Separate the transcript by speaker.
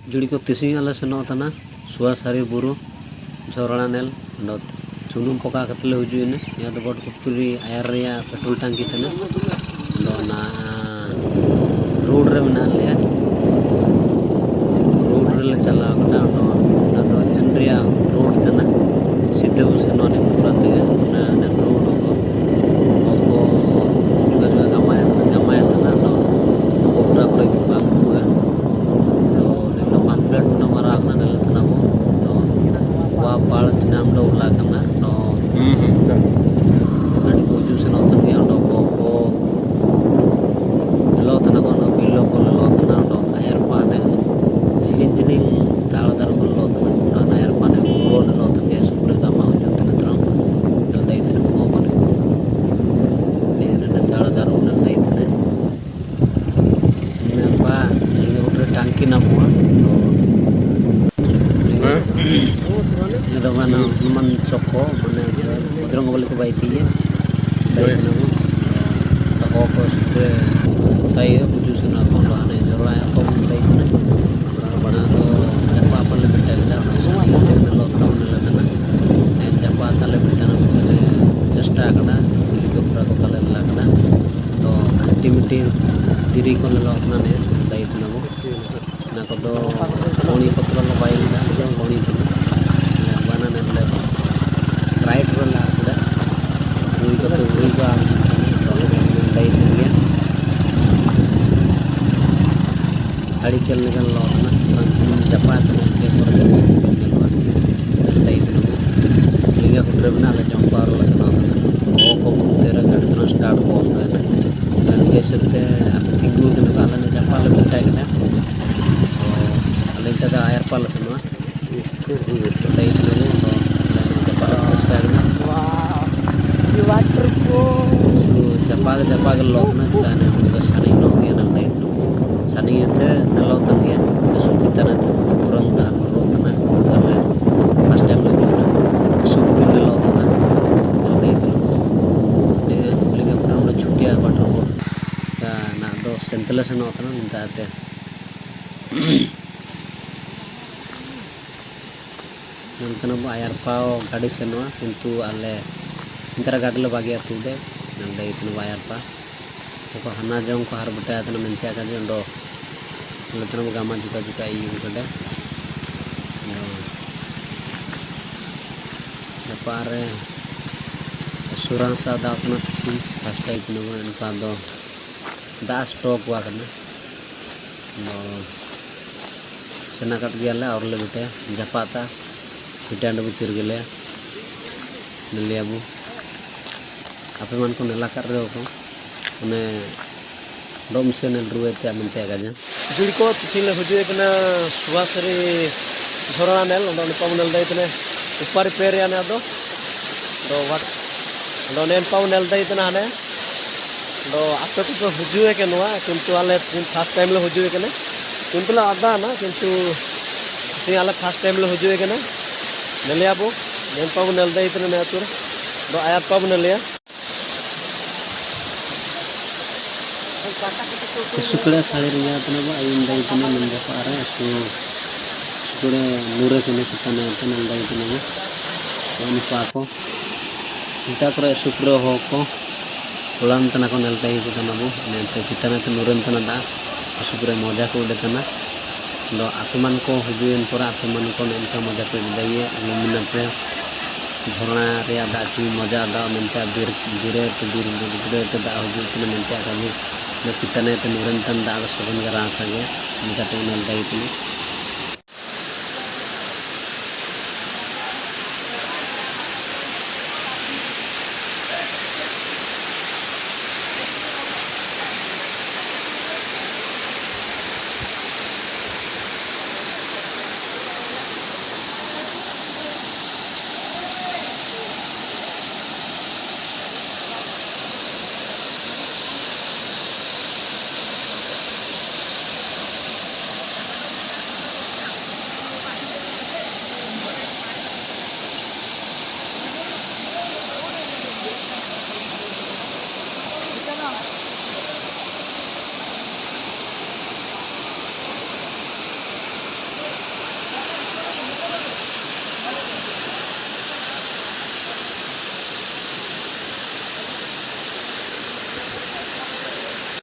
Speaker 1: जुड़ी को तिसी आले सेनो तना सुवासारी बुरु झोरना नेल नो चुनुम पका कतले हुजुने या तो बट कुपुरी आयर या पेट्रोल टंकी तना नो ना रोड रे बना ले रोड रे चला कटा ना तो एनरिया रोड तना सीधे उसे नोने पुराते ना रोड को juga juga gamaya तना नो बोरा करे विभाग हुआ तो पम्पलेट ना मरा ना नल तना वो तो वा पाल चिनाम लो उला करना तो गाड़ी को जूस नो तन भी अंडो को लो तना को नो बिलो को लो तना नो आयर पाने चिलिंग ताल दर को लो तना ना आयर पाने रोड लो तना ये सुपर गामा हो जो तना त्रम नल दई तना को बने ने ने ताल दर नल दई तना ने बा ये रोड टांकी ना हुआ तो mana man coko mana bodrong boleh ke baiti ya dari nama tak apa supaya tay buju sana kono ane jorah apa mulai itu nih bana to japa apa lebih dah sana ini lo tahu nih lah na japa tale betul nih cesta kada itu berapa kali lah kada to activity diri kono lo tahu nih dari itu nama na kodo koni patra lo bayi dah jangan koni itu राइट रोल आकुदा रुई को दई दिया गाड़ी चलने का लौटना चपात के पर दई दिया लिंगा कुटरे बना ले जंपार वाला सुना ओ को तेरा गाड़ी तो स्टार्ट हो गया ना जैसे ते तिंगु के निकाला ने जंपार ले बैठा के ना अले तक आयर पाल सुना दई दिया जपा लोकना ताने उनका सनी नो के नल दे सनी ते नलो तन के सुचित तना तुरंत नो तना तले फर्स्ट टाइम ले सुबह दिन नलो तना नल दे ने लेके अपना छुट्टियां बटो का ना दो सेंटलेस नो तना निताते नंतन आयर पाओ गाड़ी से नो किंतु आले इंतरा गाड़ी ले बागी आतु दे नंदे इतने वायर पा तो हना जों को हर बटा तना मेंते का जंडो लतन गामा जुका जुका ई कड़े पारे सुरान सा दातना तसी फर्स्ट टाइम नो इनका दो दा स्टॉक वा करना सेना कट गया और ले बेटे जपाता पिटांड बुचिर गेले नलियाबू apa man ko nelakar reo ko ane dom se nel ruwe te amente gaja juri ko tisile hujue kana suwasari dhorana nel ondo ni pawnel dai tene upar pere ane do wat ondo nen pawnel dai tene ane do ape ko hujue ke noa kintu ale first time le hujue kene kintu la ada na kintu si ale first time le hujue kene neliabo nen pawnel dai tene ne atur do ayat pawnel ya सुकड़ा sari रिया तना बा आयुन दई तना मंजा पारा सु सुकड़े नूरे कने तना तना दई तना बा उन पाको इटा करे सुकड़ो हो को उलान तना को नल दई तना बो नेते तना ते नूरन तना दा सुकड़े मजा को उडे तना लो आत्मन को हुजुन पर आत्मन को नेनका मजा को दईए मिनटे झरना रे दा चु मजा दा मेनते बीर बीरे ते दा हुजु तना मेनते आमी न पितने ते निरंतन दाग सोगन गरा सगे निकटे नल दई